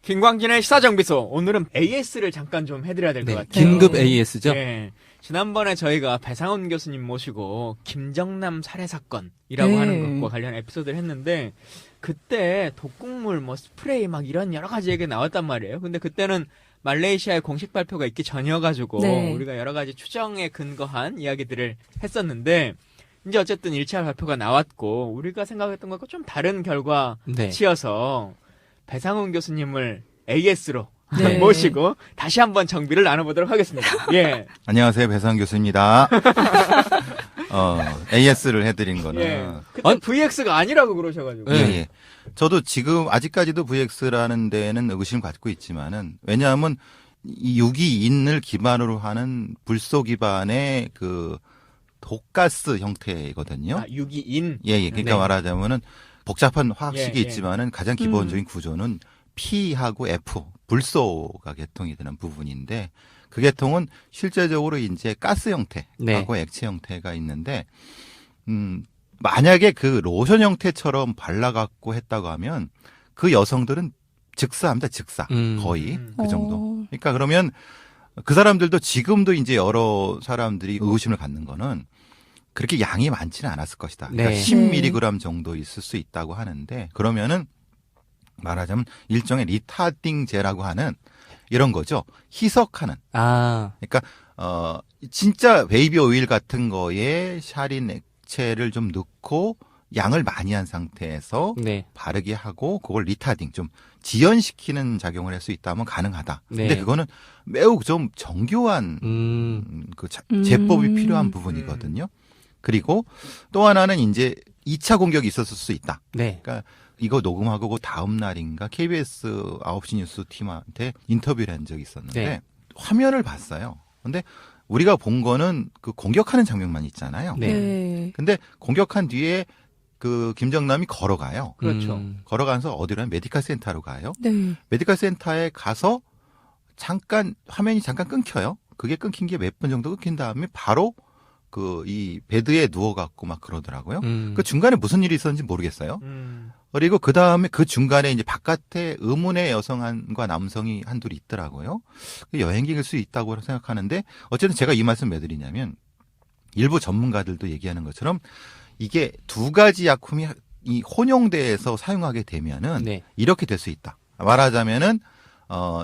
김광진의 시사정비소. 오늘은 AS를 잠깐 좀 해드려야 될 것 같아요. 긴급 AS죠? 네. 지난번에 저희가 배상훈 교수님 모시고 김정남 살해 사건이라고 하는 것과 관련 에피소드를 했는데 그때 독극물 뭐 스프레이 막 이런 여러 가지 얘기가 나왔단 말이에요. 근데 그때는 말레이시아의 공식 발표가 있기 전이어가지고 우리가 여러 가지 추정에 근거한 이야기들을 했었는데 이제 어쨌든 1차 발표가 나왔고 우리가 생각했던 것과 좀 다른 결과치여서 배상훈 교수님을 AS로 모시고 다시 한번 정비를 나눠보도록 하겠습니다. 예. 안녕하세요, 배상훈 교수입니다. AS를 해드린 거는 그때 VX가 아니라고 그러셔가지고. 예. 저도 지금 아직까지도 VX라는 데는 의구심을 갖고 있지만은 왜냐하면 이 유기인을 기반으로 하는 불소 기반의 그 독가스 형태거든요. 유기인. 예. 그러니까 말하자면은 복잡한 화학식이 있지만은 가장 기본적인 구조는 P하고 F, 불소가 개통이 되는 부분인데 그 계통은 실제적으로 이제 가스 형태하고 액체 형태가 있는데, 만약에 그 로션 형태처럼 발라갖고 했다고 하면 그 여성들은 즉사합니다, 즉사. 거의 그 정도. 그러니까 그러면 그 사람들도 지금도 이제 여러 사람들이 의구심을 갖는 거는 그렇게 양이 많지는 않았을 것이다. 그러니까 10mg 정도 있을 수 있다고 하는데 그러면은 말하자면 일종의 리타딩제라고 하는 이런 거죠. 희석하는. 그러니까 진짜 베이비 오일 같은 거에 샤린 액체를 좀 넣고 양을 많이 한 상태에서 바르게 하고 그걸 리타딩 좀 지연시키는 작용을 할 수 있다면 가능하다. 근데 그거는 매우 좀 정교한 그 제법이 필요한 부분이거든요. 그리고 또 하나는 이제 2차 공격이 있었을 수 있다. 그러니까 이거 녹음하고 그 다음 날인가 KBS 9시 뉴스 팀한테 인터뷰를 한 적이 있었는데 화면을 봤어요. 근데 우리가 본 거는 그 공격하는 장면만 있잖아요. 근데 공격한 뒤에 그 김정남이 걸어가요. 그렇죠. 걸어가서 어디로 하면 메디컬 센터로 가요. 메디컬 센터에 가서 잠깐 화면이 잠깐 끊겨요. 그게 끊긴 게 몇 분 정도 끊긴 다음에 바로 그 이 베드에 누워갖고 막 그러더라고요. 그 중간에 무슨 일이 있었는지 모르겠어요. 그리고 그 다음에 그 중간에 이제 바깥에 의문의 여성과 남성이 한둘이 있더라고요. 여행객일 수 있다고 생각하는데 어쨌든 제가 이 말씀 왜 드리냐면 일부 전문가들도 얘기하는 것처럼 이게 두 가지 약품이 이 혼용돼서 사용하게 되면은 이렇게 될 수 있다. 말하자면은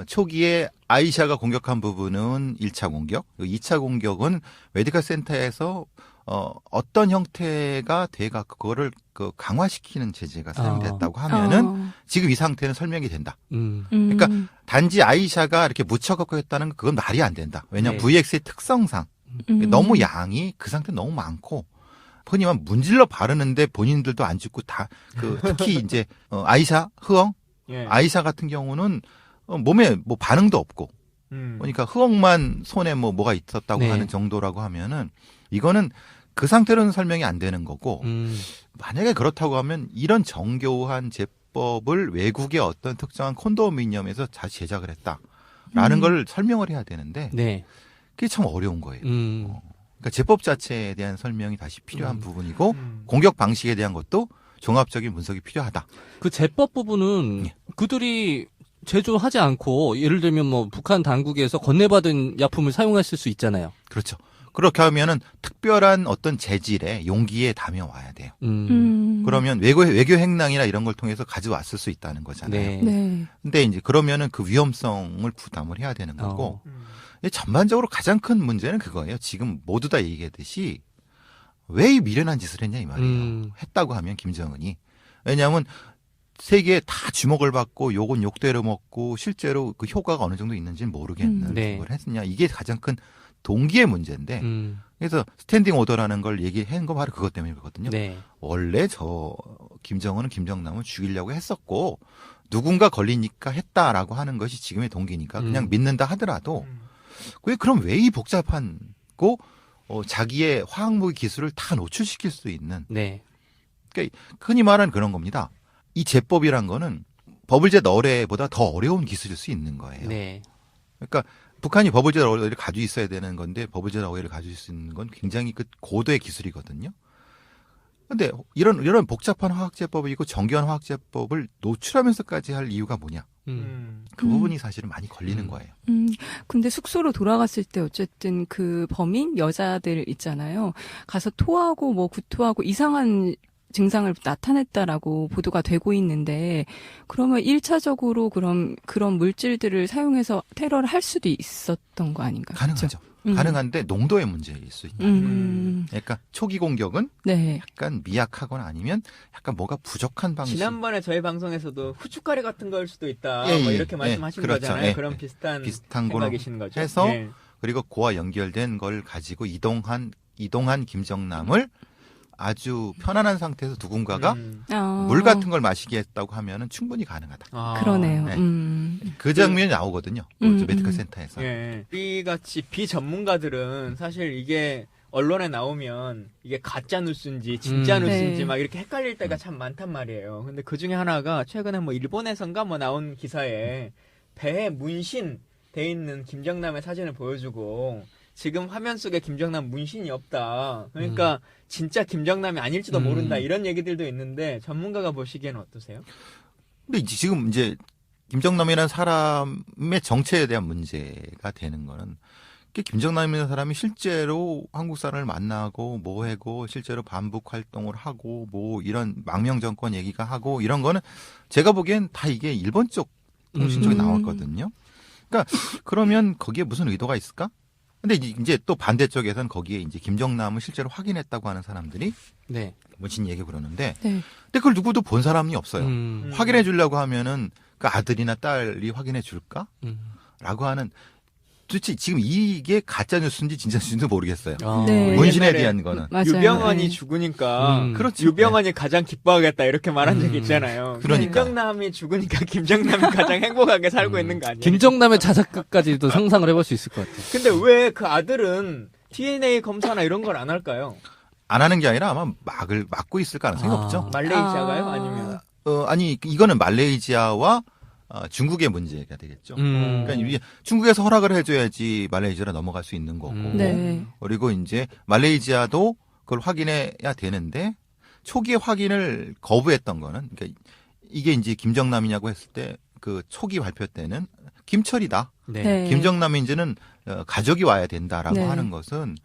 초기에 아이샤가 공격한 부분은 1차 공격, 2차 공격은 메디컬 센터에서 어떤 형태가 돼갖고 그거를 그 강화시키는 제재가 사용됐다고 하면은 지금 이 상태는 설명이 된다. 그러니까 단지 아이샤가 이렇게 묻혀갖고 했다는 건 그건 말이 안 된다. 왜냐하면 VX의 특성상 너무 양이 그 상태 너무 많고 흔히 말 문질러 바르는데 본인들도 안 죽고 다 그 특히 이제 아이샤 흐엉 아이샤 같은 경우는 몸에 뭐 반응도 없고 그러니까 흐엉만 손에 뭐가 있었다고 하는 정도라고 하면은 이거는 그 상태로는 설명이 안 되는 거고 만약에 그렇다고 하면 이런 정교한 제법을 외국의 어떤 특정한 콘도미니엄에서 다시 제작을 했다라는 걸 설명을 해야 되는데 그게 참 어려운 거예요. 그러니까 제법 자체에 대한 설명이 다시 필요한 부분이고 공격 방식에 대한 것도 종합적인 분석이 필요하다. 그 제법 부분은 그들이 제조하지 않고 예를 들면 뭐 북한 당국에서 건네받은 약품을 사용했을 수 있잖아요. 그렇죠. 그렇게 하면은 특별한 어떤 재질의 용기에 담아와야 돼요. 그러면 외교 행랑이나 이런 걸 통해서 가져왔을 수 있다는 거잖아요. 근데 이제 그러면은 그 위험성을 부담을 해야 되는 거고 전반적으로 가장 큰 문제는 그거예요. 지금 모두 다 얘기했듯이 왜 이 미련한 짓을 했냐 이 말이에요. 했다고 하면 김정은이. 왜냐하면 세계에 다 주목을 받고 욕은 욕대로 먹고 실제로 그 효과가 어느 정도 있는지는 모르겠는 걸 했느냐. 이게 가장 큰 동기의 문제인데 그래서 스탠딩 오더라는 걸 얘기한 거 바로 그것 때문이거든요. 원래 저 김정은은 김정남을 죽이려고 했었고 누군가 걸리니까 했다라고 하는 것이 지금의 동기니까 그냥 믿는다 하더라도 그럼 왜 이 복잡한고 자기의 화학무기 기술을 다 노출시킬 수 있는 그러니까 흔히 말하는 그런 겁니다. 이 제법이란 거는 버블젯 어뢰보다 더 어려운 기술일 수 있는 거예요. 그러니까 북한이 버블젯 어뢰를 가지고 있어야 되는 건데 버블젯 어뢰를 가지고 있는 건 굉장히 그 고도의 기술이거든요. 근데 이런 복잡한 화학제법이고 정교한 화학제법을 노출하면서까지 할 이유가 뭐냐? 그 부분이 사실은 많이 걸리는 거예요. 근데 숙소로 돌아갔을 때 어쨌든 그 범인 여자들 있잖아요. 가서 토하고 뭐 구토하고 이상한 증상을 나타냈다라고 보도가 되고 있는데 그러면 1차적으로 그런 물질들을 사용해서 테러를 할 수도 있었던 거 아닌가요? 가능하죠. 가능한데 농도의 문제일 수 있다. 그러니까 초기 공격은 네. 약간 미약하거나 아니면 약간 뭐가 부족한 방식. 지난번에 저희 방송에서도 후춧가리 같은 걸 수도 있다. 예, 뭐 예, 이렇게 말씀하신 그렇죠. 거잖아요. 예, 그런 예. 비슷한 걸로 생각이신 거죠. 해서 예. 그리고 그와 연결된 걸 가지고 이동한 김정남을 아주 편안한 상태에서 누군가가 물 같은 걸 마시게 했다고 하면은 충분히 가능하다. 그러네요. 네. 그 장면이 나오거든요. 메디컬 센터에서. 예. 우리 같이 비전문가들은 사실 이게 언론에 나오면 이게 가짜 뉴스인지 진짜 뉴스인지 네. 막 이렇게 헷갈릴 때가 참 많단 말이에요. 근데 그 중에 하나가 최근에 뭐 일본에선가 뭐 나온 기사에 배에 문신 돼 있는 김정남의 사진을 보여주고 지금 화면 속에 김정남 문신이 없다. 그러니까 진짜 김정남이 아닐지도 모른다. 이런 얘기들도 있는데 전문가가 보시기에는 어떠세요? 근데 지금 이제 김정남이라는 사람의 정체에 대한 문제가 되는 거는 김정남이라는 사람이 실제로 한국 사람을 만나고 뭐 하고 실제로 반북 활동을 하고 뭐 이런 망명 정권 얘기가 하고 이런 거는 제가 보기엔 다 이게 일본 쪽 통신 쪽에 나왔거든요. 그러니까 그러면 거기에 무슨 의도가 있을까? 근데 이제 또 반대쪽에서는 거기에 이제 김정남을 실제로 확인했다고 하는 사람들이 네. 문신 얘기 그러는데 네. 근데 그걸 누구도 본 사람이 없어요. 확인해 주려고 하면은 그 아들이나 딸이 확인해 줄까? 라고 하는 도대체 지금 이게 가짜 뉴스인지 진짜 뉴스인지 모르겠어요. 네. 문신에 옛날에 대한 거는. 맞아요. 유병헌이 네. 죽으니까 그렇죠. 유병헌이 가장 기뻐하겠다 이렇게 말한 적이 있잖아요. 그러니까. 김정남이 죽으니까 김정남이 가장 행복하게 살고 있는 거 아니에요? 김정남의 자작극까지도 상상을 해볼 수 있을 것 같아요. 근데 왜 그 아들은 DNA 검사나 이런 걸 안 할까요? 안 하는 게 아니라 아마 막고 있을 가능성이 없죠. 말레이시아가요? 아니면 아니 이거는 말레이시아와 중국의 문제가 되겠죠. 그러니까 이게 중국에서 허락을 해줘야지 말레이시아로 넘어갈 수 있는 거고. 네. 그리고 이제 말레이시아도 그걸 확인해야 되는데 초기에 확인을 거부했던 거는 그러니까 이게 이제 김정남이냐고 했을 때 그 초기 발표 때는 김철이다. 네. 네. 김정남인지는 가족이 와야 된다라고 네. 하는 것은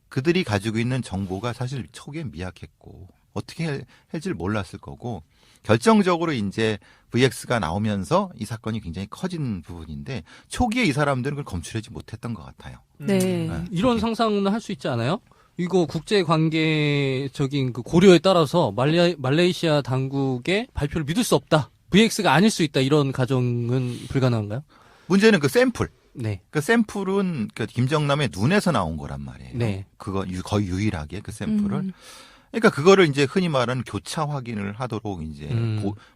그들이 가지고 있는 정보가 사실 초기에 미약했고 어떻게 할지를 몰랐을 거고 결정적으로 이제 VX가 나오면서 이 사건이 굉장히 커진 부분인데 초기에 이 사람들은 그걸 검출하지 못했던 것 같아요. 네. 이런 상상은 할 수 있지 않아요? 이거 국제 관계적인 그 고려에 따라서 말레이시아 당국의 발표를 믿을 수 없다. VX가 아닐 수 있다. 이런 가정은 불가능한가요? 문제는 그 샘플. 네. 그 샘플은 그 김정남의 눈에서 나온 거란 말이에요. 네. 그거 거의 유일하게 그 샘플을. 그러니까 그거를 이제 흔히 말하는 교차 확인을 하도록 이제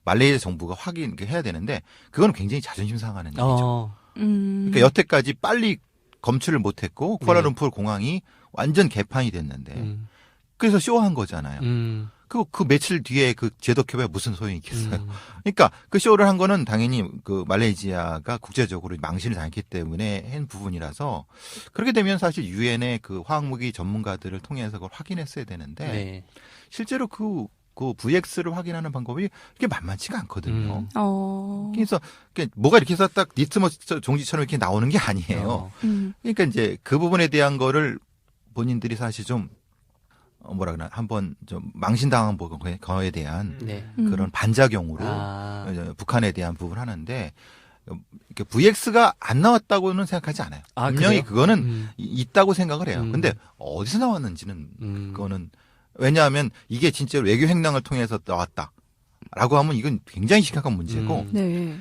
말레이시아 정부가 해야 되는데 그건 굉장히 자존심 상하는 일이죠. 그러니까 여태까지 빨리 검출을 못했고 쿠알라룸푸르 공항이 완전 개판이 됐는데 그래서 쇼한 거잖아요. 그 며칠 뒤에 그 제도협에 무슨 소용이 있겠어요. 그러니까 그 쇼를 한 거는 당연히 그 말레이시아가 국제적으로 망신을 당했기 때문에 한 부분이라서 그렇게 되면 사실 유엔의 그 화학무기 전문가들을 통해서 그걸 확인했어야 되는데 네. 실제로 그 VX를 확인하는 방법이 그렇게 만만치가 않거든요. 그래서 뭐가 이렇게 해서 딱 리트머스 종지처럼 이렇게 나오는 게 아니에요. 그러니까 이제 그 부분에 대한 거를 본인들이 사실 좀 뭐라 그러나 한번 좀 망신당한 거에 대한 네. 그런 반작용으로 북한에 대한 부분을 하는데 VX가 안 나왔다고는 생각하지 않아요. 분명히 그래요? 그거는 있다고 생각을 해요. 근데 어디서 나왔는지는 그거는 왜냐하면 이게 진짜로 외교 행랑을 통해서 나왔다라고 하면 이건 굉장히 심각한 문제고 네.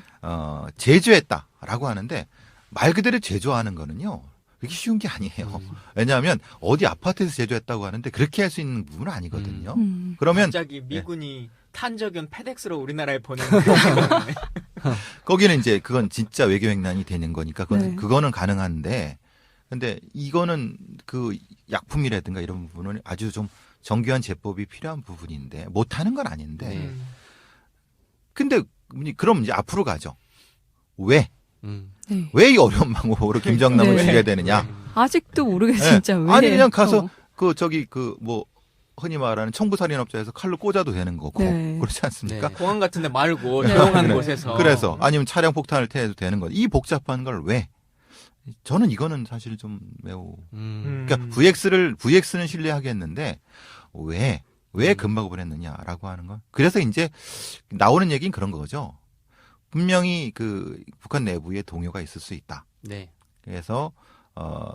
제조했다라고 하는데 말 그대로 제조하는 거는요. 그렇게 쉬운 게 아니에요. 왜냐하면 어디 아파트에서 제조했다고 하는데 그렇게 할 수 있는 부분은 아니거든요. 그러면 갑자기 미군이 탄저균 페덱스로 우리나라에 보낸 거기는 이제 그건 진짜 외교 횡단이 되는 거니까 네. 그거는 가능한데 근데 이거는 그 약품이라든가 이런 부분은 아주 좀 정교한 제법이 필요한 부분인데 못하는 건 아닌데 근데 그럼 이제 앞으로 가죠. 왜? 네. 왜 이 어려운 방법으로 김정남을 네. 죽여야 되느냐? 아직도 모르겠어요, 진짜 왜. 아니 그냥 가서 흔히 말하는 청부살인업자에서 칼로 꽂아도 되는 거고 네. 그렇지 않습니까? 네. 공항 같은 데 말고 네. 조용한 네. 곳에서. 그래서 아니면 차량 폭탄을 태워도 되는 거. 이 복잡한 걸 왜? 저는 이거는 사실 좀 매우 그러니까 VX는 신뢰하겠는데 왜 금박업을 했느냐라고 하는 건 그래서 이제 나오는 얘기는 그런 거죠. 분명히 그 북한 내부에 동요가 있을 수 있다. 네. 그래서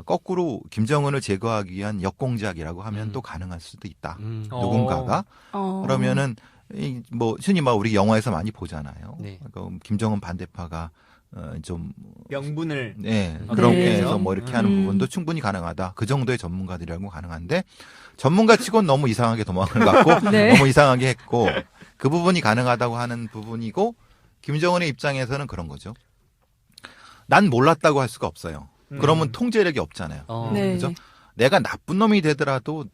거꾸로 김정은을 제거하기 위한 역공작이라고 하면 또 가능할 수도 있다. 누군가가 그러면은 뭐 흔히 막 우리 영화에서 많이 보잖아요. 네. 그러니까 김정은 반대파가 좀 명분을 네, 네. 그렇게 해서 뭐 이렇게 하는 음. 부분도 충분히 가능하다. 그 정도의 전문가들이라고 가능한데 전문가 치고는 너무 이상하게 도망을 갔고 네. 너무 이상하게 했고 그 부분이 가능하다고 하는 부분이고 김정은의 입장에서는 그런 거죠. 난 몰랐다고 할 수가 없어요. 그러면 통제력이 없잖아요. 네. 그죠? 내가 나쁜 놈이 되더라도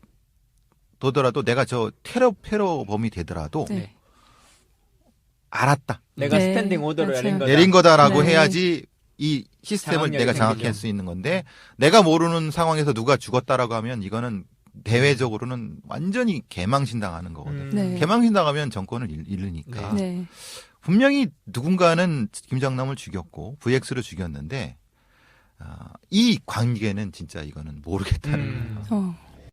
내가 저 테러범이 되더라도 네. 알았다. 내가 네. 스탠딩 오더를 맞아요. 내린 거다. 내린 거다라고 네. 해야지 이 시스템을 장악력이 내가 장악할 생기죠. 수 있는 건데 내가 모르는 상황에서 누가 죽었다라고 하면 이거는 대외적으로는 완전히 개망신당하는 거거든요. 네. 개망신당하면 정권을 잃으니까 네. 분명히 누군가는 김정남을 죽였고 VX를 죽였는데 이 관계는 진짜 이거는 모르겠다는 거예요.